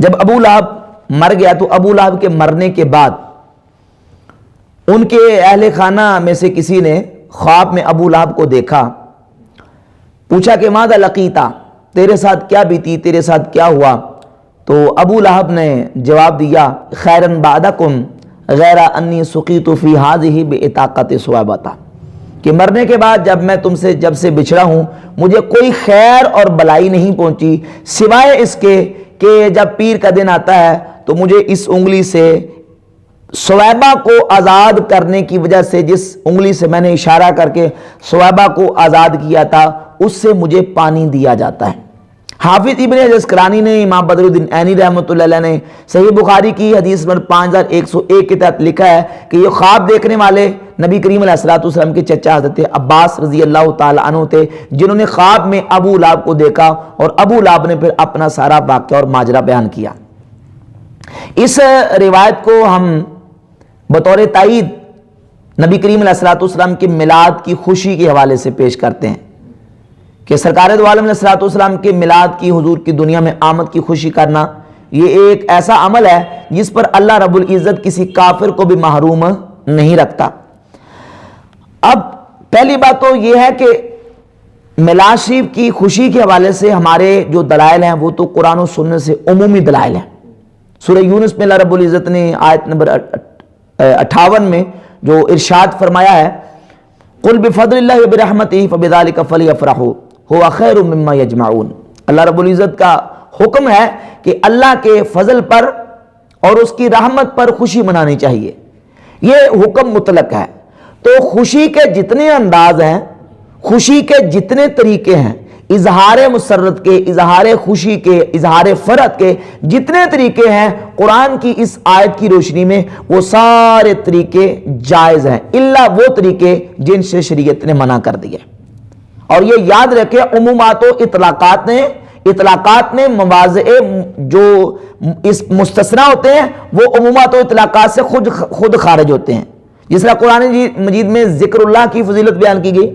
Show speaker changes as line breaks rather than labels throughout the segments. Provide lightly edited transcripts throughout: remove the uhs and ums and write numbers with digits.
جب ابو لہب مر گیا تو ابو لہب کے مرنے کے بعد ان کے اہل خانہ میں سے کسی نے خواب میں ابو لہب کو دیکھا، پوچھا کہ ماذا لقیتا، تیرے ساتھ کیا بیتی، تیرے ساتھ کیا ہوا؟ تو ابو لہب نے جواب دیا خیرن بعدکم غیر انی سقیت فی ہذہ بعتاقۃ ثوابۃ، کہ مرنے کے بعد جب سے بچھڑا ہوں مجھے کوئی خیر اور بلائی نہیں پہنچی سوائے اس کے کہ جب پیر کا دن آتا ہے تو مجھے اس انگلی سے ثوابہ کو آزاد کرنے کی وجہ سے، جس انگلی سے میں نے اشارہ کر کے ثوابہ کو آزاد کیا تھا، اس سے مجھے پانی دیا جاتا ہے۔ حافظ ابن جزکرانی نے، امام بدر الدین عینی رحمۃ اللہ علیہ نے صحیح بخاری کی حدیث نمبر 5101 کے تحت لکھا ہے کہ یہ خواب دیکھنے والے نبی کریم علیہ الصلوۃ والسلام کے چچا حضرت عباس رضی اللہ تعالی عنہ تھے، جنہوں نے خواب میں ابو لہب کو دیکھا اور ابو لہب نے پھر اپنا سارا واقعہ اور ماجرا بیان کیا۔ اس روایت کو ہم بطور تائید نبی کریم علیہ الصلوۃ والسلام کے میلاد کی خوشی کے حوالے سے پیش کرتے ہیں کہ سرکار دو عالم علیہ الصلوۃ والسلام کے میلاد کی، حضور کی دنیا میں آمد کی خوشی کرنا، یہ ایک ایسا عمل ہے جس پر اللہ رب العزت کسی کافر کو بھی محروم نہیں رکھتا۔ اب پہلی بات تو یہ ہے کہ میلاد شریف کی خوشی کے حوالے سے ہمارے جو دلائل ہیں وہ تو قرآن و سنت سے عمومی دلائل ہیں۔ سورہ یونس میں اللہ رب العزت نے آیت نمبر 58 میں جو ارشاد فرمایا ہے قل بفضل اللہ وبرحمتہ فبذلک فلیفرحوا هو خیر مما یجمعون، اللہ رب العزت کا حکم ہے کہ اللہ کے فضل پر اور اس کی رحمت پر خوشی منانی چاہیے، یہ حکم مطلق ہے۔ تو خوشی کے جتنے انداز ہیں، خوشی کے جتنے طریقے ہیں، اظہار مسرت کے، اظہار خوشی کے، اظہار فرحت کے جتنے طریقے ہیں، قرآن کی اس آیت کی روشنی میں وہ سارے طریقے جائز ہیں، الا وہ طریقے جن سے شریعت نے منع کر دیا۔ اور یہ یاد رکھے عمومات و اطلاقات میں مواضع جو اس مستثنیٰ ہوتے ہیں وہ عمومات و اطلاقات سے خود خارج ہوتے ہیں۔ جس طرح قرآن مجید میں ذکر اللہ کی فضیلت بیان کی گئی،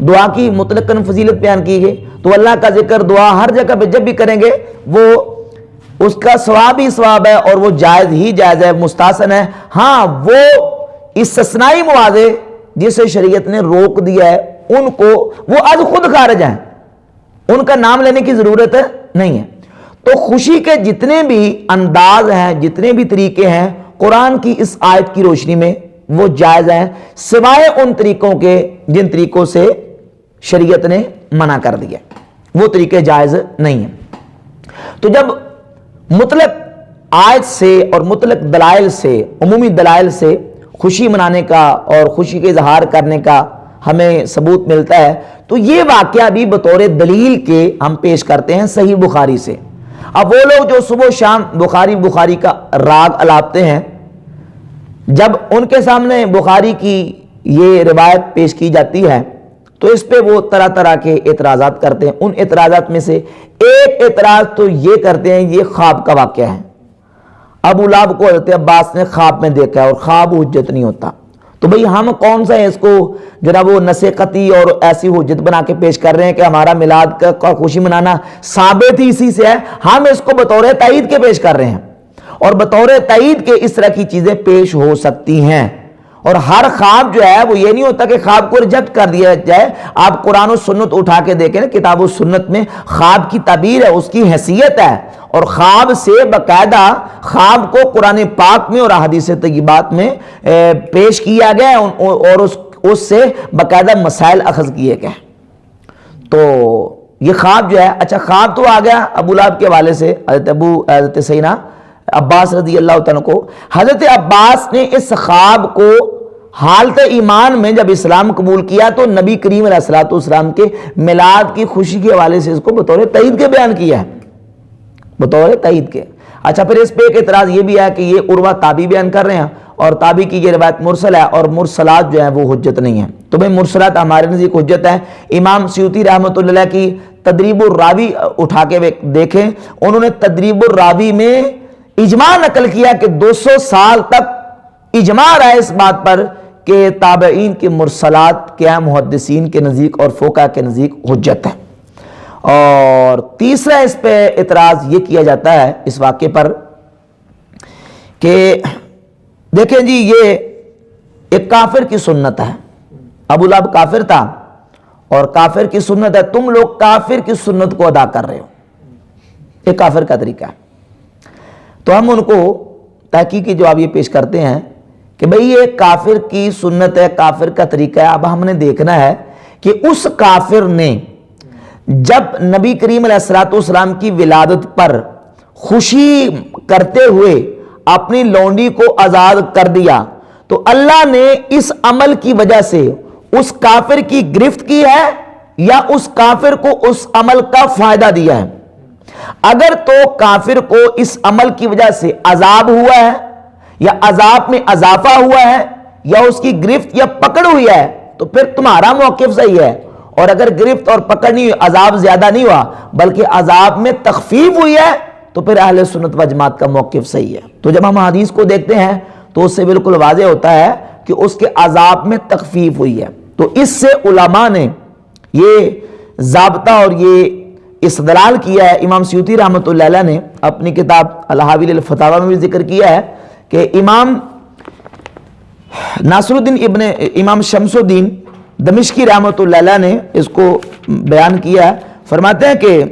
دعا کی مطلقاً فضیلت بیان کی گئی، تو اللہ کا ذکر دعا ہر جگہ پہ جب بھی کریں گے وہ اس کا ثواب ہی ثواب ہے اور وہ جائز ہی جائز ہے، مستحسن ہے۔ ہاں وہ استثنائی مواضع جسے شریعت نے روک دیا ہے ان کو وہ آج خود خارج ہیں، ان کا نام لینے کی ضرورت نہیں ہے۔ تو خوشی کے جتنے بھی انداز ہیں، جتنے بھی طریقے ہیں، قرآن کی اس آیت کی روشنی میں وہ جائز ہیں، سوائے ان طریقوں کے جن طریقوں سے شریعت نے منع کر دیا، وہ طریقے جائز نہیں ہیں۔ تو جب مطلق آیت سے اور مطلق دلائل سے، عمومی دلائل سے خوشی منانے کا اور خوشی کے اظہار کرنے کا ہمیں ثبوت ملتا ہے، تو یہ واقعہ بھی بطور دلیل کے ہم پیش کرتے ہیں صحیح بخاری سے۔ اب وہ لوگ جو صبح و شام بخاری کا راگ الاپتے ہیں، جب ان کے سامنے بخاری کی یہ روایت پیش کی جاتی ہے تو اس پہ وہ طرح طرح کے اعتراضات کرتے ہیں۔ ان اعتراضات میں سے ایک اعتراض تو یہ کرتے ہیں یہ خواب کا واقعہ ہے، ابو لہب کو حضرت عباس نے خواب میں دیکھا ہے اور خواب حجت نہیں ہوتا۔ تو بھئی ہم کون سا ہے اس کو جناب وہ نص قطعی اور ایسی حجت بنا کے پیش کر رہے ہیں کہ ہمارا میلاد کا خوشی منانا ثابت ہی اسی سے ہے، ہم اس کو بطور تائید کے پیش کر رہے ہیں۔ اور بطور تائید کے اس طرح کی چیزیں پیش ہو سکتی ہیں، اور ہر خواب جو ہے وہ یہ نہیں ہوتا کہ خواب کو ریجیکٹ کر دیا جائے۔ آپ قرآن و سنت اٹھا کے دیکھیں نا، کتاب و سنت میں خواب کی تعبیر ہے، اس کی حیثیت ہے، اور خواب سے باقاعدہ خواب کو قرآن پاک میں اور احادیث طیبات میں پیش کیا گیا اور اس سے باقاعدہ مسائل اخذ کیے گئے۔ تو یہ خواب جو ہے، اچھا خواب تو آ گیا ابو لہب کے حوالے سے حضرت سیدنا عباس رضی اللہ تعالیٰ کو۔ حضرت عباس نے اس خواب کو حالت ایمان میں جب اسلام قبول کیا تو نبی کریم علیہ الصلوۃ والسلام کے میلاد کی خوشی کے حوالے سے اس کو بطور تائید کے بیان کیا ہے، بطور تائید کے۔ اچھا پھر اس پہ ایک اعتراض یہ بھی ہے کہ یہ عروہ تابعی بیان کر رہے ہیں اور تابعی کی یہ روایت مرسل ہے اور مرسلات جو ہیں وہ حجت نہیں ہیں۔ تو بھئی مرسلات ہمارے نزدیک حجت ہے۔ امام سیوطی رحمۃ اللہ علیہ کی تدریب الراوی اٹھا کے دیکھیں، انہوں نے تدریب الراوی میں اجماع نقل کیا کہ 200 سال تک اجماع رہا ہے اس بات پر کہ تابعین کی مرسلات کیا محدثین کے نزدیک اور فقہاء کے نزدیک حجت ہے۔ اور تیسرا اس پہ اعتراض یہ کیا جاتا ہے اس واقعے پر کہ دیکھیں جی یہ ایک کافر کی سنت ہے، ابو لہب کافر تھا اور کافر کی سنت ہے، تم لوگ کافر کی سنت کو ادا کر رہے ہو، یہ کافر کا طریقہ ہے۔ تو ہم ان کو تحقیقی جواب یہ پیش کرتے ہیں کہ بھئی یہ کافر کی سنت ہے، کافر کا طریقہ ہے۔ اب ہم نے دیکھنا ہے کہ اس کافر نے جب نبی کریم علیہ السلام کی ولادت پر خوشی کرتے ہوئے اپنی لونڈی کو آزاد کر دیا تو اللہ نے اس عمل کی وجہ سے اس کافر کی گرفت کی ہے یا اس کافر کو اس عمل کا فائدہ دیا ہے؟ اگر تو کافر کو اس عمل کی وجہ سے عذاب ہوا ہے یا عذاب میں اضافہ ہوا ہے یا اس کی گرفت یا پکڑ ہوئی ہے تو پھر تمہارا موقف صحیح ہے، اور اگر گرفت اور پکڑ نہیں ہوئی، عذاب زیادہ نہیں ہوا بلکہ عذاب میں تخفیف ہوئی ہے تو پھر اہل سنت و جماعت کا موقف صحیح ہے۔ تو جب ہم حدیث کو دیکھتے ہیں تو اس سے بالکل واضح ہوتا ہے کہ اس کے عذاب میں تخفیف ہوئی ہے۔ تو اس سے علماء نے یہ ضابطہ اور یہ استدلال کیا ہے۔ امام سیوطی رحمۃ اللہ علیہ نے اپنی کتاب الحاوی الفتاوی میں بھی ذکر کیا ہے کہ امام ناصر الدین امام شمس الدین دمشقی رحمۃ اللہ علیہ نے اس کو بیان کیا ہے، فرماتے ہیں کہ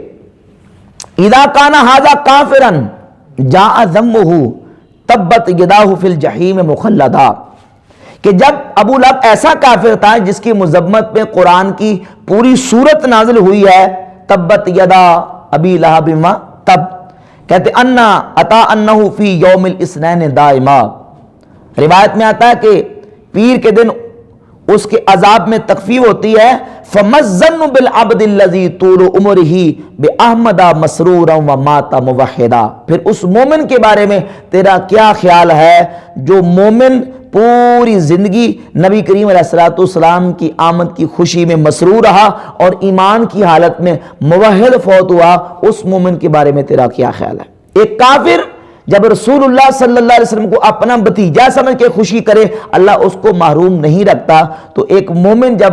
اذا کان ھذا کافرا جاء ذمہ تبت یداہ فی الجحیم مخلدا، کہ جب ابو لہب ایسا کافر تھا جس کی مذمت میں قرآن کی پوری سورت نازل ہوئی ہے، تبت یدا ابی لہب ما تب، کہتے انا اتا انہ فی یوم الاثنین دائما، روایت میں آتا ہے کہ پیر کے دن اس کے عذاب میں تخفیف ہوتی ہے۔ فَمَزَّنُّ بِالْعَبْدِ الَّذِي طُولُ عُمُرِهِ بِأَحْمَدَ مَسْرُورًا وَمَاتَ مُوَحِّدًا، پھر اس مومن کے بارے میں تیرا کیا خیال ہے جو مومن پوری زندگی نبی کریم علیہ السلام کی آمد کی خوشی میں مسرور رہا اور ایمان کی حالت میں موحد فوت ہوا، اس مومن کے بارے میں تیرا کیا خیال ہے؟ ایک کافر جب رسول اللہ صلی اللہ علیہ وسلم کو اپنا بھتیجا سمجھ کے خوشی کرے اللہ اس کو محروم نہیں رکھتا، تو ایک مومن جب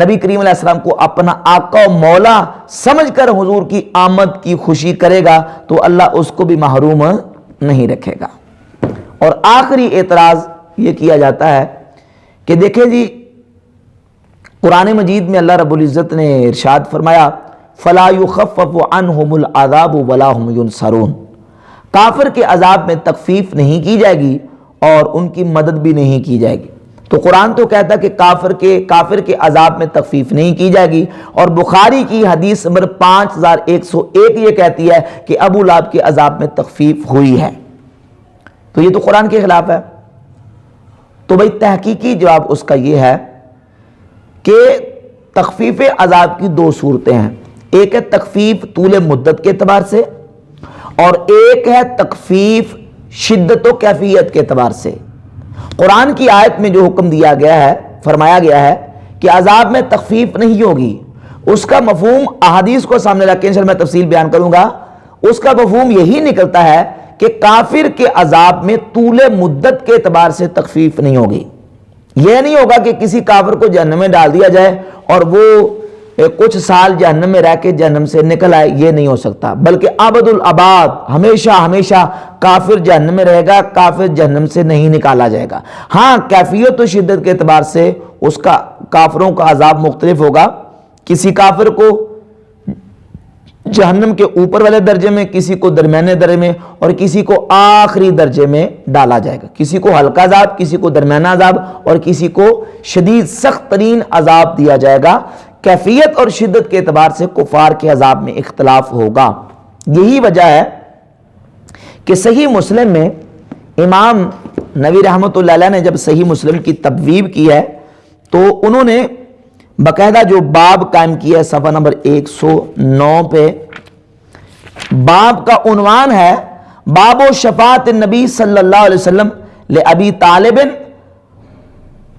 نبی کریم علیہ السلام کو اپنا آقا و مولا سمجھ کر حضور کی آمد کی خوشی کرے گا تو اللہ اس کو بھی محروم نہیں رکھے گا۔ اور آخری اعتراض یہ کیا جاتا ہے کہ دیکھیں جی قرآن مجید میں اللہ رب العزت نے ارشاد فرمایا فَلَا يُخَفَّفُ عَنْهُمُ الْعَذَابُ وَلَا هُمْ يُنصَرُونَ، کافر کے عذاب میں تخفیف نہیں کی جائے گی اور ان کی مدد بھی نہیں کی جائے گی۔ تو قرآن تو کہتا ہے کہ کافر کے عذاب میں تخفیف نہیں کی جائے گی، اور بخاری کی حدیث نمبر 5101 یہ کہتی ہے کہ ابو لہب کے عذاب میں تخفیف ہوئی ہے، تو یہ تو قرآن کے خلاف ہے۔ تو بھئی تحقیقی جواب اس کا یہ ہے کہ تخفیف عذاب کی دو صورتیں ہیں، ایک ہے تخفیف طول مدت کے اعتبار سے اور ایک ہے تخفیف شدت و کیفیت کے اعتبار سے۔ قرآن کی آیت میں جو حکم دیا گیا ہے، فرمایا گیا ہے کہ عذاب میں تخفیف نہیں ہوگی، اس کا مفہوم احادیث کو سامنے رکھ کے انشاءاللہ میں تفصیل بیان کروں گا، اس کا مفہوم یہی نکلتا ہے کہ کافر کے عذاب میں طول مدت کے اعتبار سے تخفیف نہیں ہوگی۔ یہ نہیں ہوگا کہ کسی کافر کو جہنم میں ڈال دیا جائے اور وہ کچھ سال جہنم میں رہ کے جہنم سے نکل آئے، یہ نہیں ہو سکتا، بلکہ ابد الاباد ہمیشہ ہمیشہ کافر جہنم میں رہے گا، کافر جہنم سے نہیں نکالا جائے گا۔ ہاں کیفیت و شدت کے اعتبار سے اس کا کافروں کا عذاب مختلف ہوگا، کسی کافر کو جہنم کے اوپر والے درجے میں، کسی کو درمیانے درجے میں اور کسی کو آخری درجے میں ڈالا جائے گا، کسی کو ہلکا عذاب، کسی کو درمیانہ عذاب اور کسی کو شدید سخت ترین عذاب دیا جائے گا۔ کیفیت اور شدت کے اعتبار سے کفار کے عذاب میں اختلاف ہوگا۔ یہی وجہ ہے کہ صحیح مسلم میں امام نووی رحمۃ اللہ علیہ نے جب صحیح مسلم کی تبویب کی ہے تو انہوں نے باقاعدہ جو باب قائم کیا ہے صفحہ نمبر 109 پہ، باب کا عنوان ہے باب و شفاعت النبی صلی اللہ علیہ وسلم لأبی طالب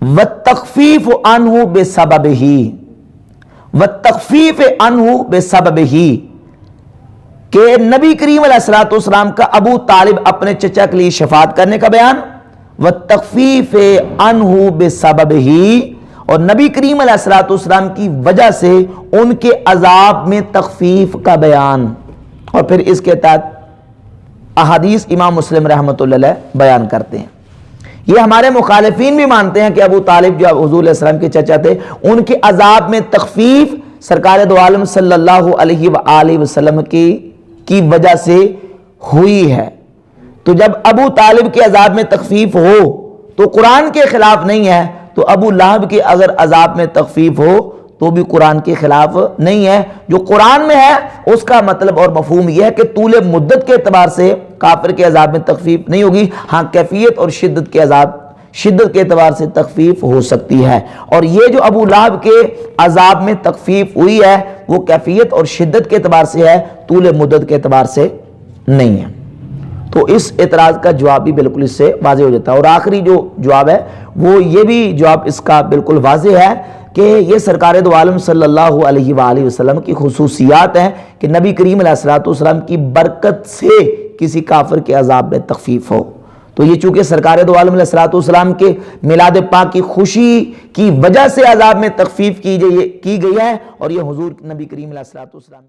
والتخفیف عنہ بسببہ، والتخفیف عنہ بسببہ، کہ نبی کریم علیہ السلام کا ابو طالب اپنے چچا کے لیے شفاعت کرنے کا بیان، والتخفیف عنہ بسببہ، اور نبی کریم علیہ الصلوۃ والسلام کی وجہ سے ان کے عذاب میں تخفیف کا بیان، اور پھر اس کے تحت احادیث امام مسلم رحمۃ اللہ علیہ بیان کرتے ہیں۔ یہ ہمارے مخالفین بھی مانتے ہیں کہ ابو طالب جو حضور علیہ السلام کے چچا تھے، ان کے عذاب میں تخفیف سرکار دو عالم صلی اللہ علیہ وآلہ وسلم کی وجہ سے ہوئی ہے۔ تو جب ابو طالب کے عذاب میں تخفیف ہو تو قرآن کے خلاف نہیں ہے، تو ابو لہب کے اگر عذاب میں تخفیف ہو تو بھی قرآن کے خلاف نہیں ہے۔ جو قرآن میں ہے اس کا مطلب اور مفہوم یہ ہے کہ طول مدت کے اعتبار سے کافر کے عذاب میں تخفیف نہیں ہوگی، ہاں کیفیت اور شدت کے اعتبار سے تخفیف ہو سکتی ہے۔ اور یہ جو ابو لہب کے عذاب میں تخفیف ہوئی ہے وہ کیفیت اور شدت کے اعتبار سے ہے، طول مدت کے اعتبار سے نہیں ہے۔ تو اس اعتراض کا جواب بھی بالکل اس سے واضح ہو جاتا ہے۔ اور آخری جو جواب ہے وہ یہ بھی جواب اس کا بالکل واضح ہے کہ یہ سرکار دو عالم صلی اللہ علیہ وآلہ وسلم کی خصوصیات ہیں کہ نبی کریم علیہ الصلوۃ والسلام کی برکت سے کسی کافر کے عذاب میں تخفیف ہو۔ تو یہ چونکہ سرکار دو عالم علیہ الصلوۃ والسلام کے میلاد پاک کی خوشی کی وجہ سے عذاب میں تخفیف کی گئی ہے، اور یہ حضور نبی کریم علیہ الصلوۃ والسلام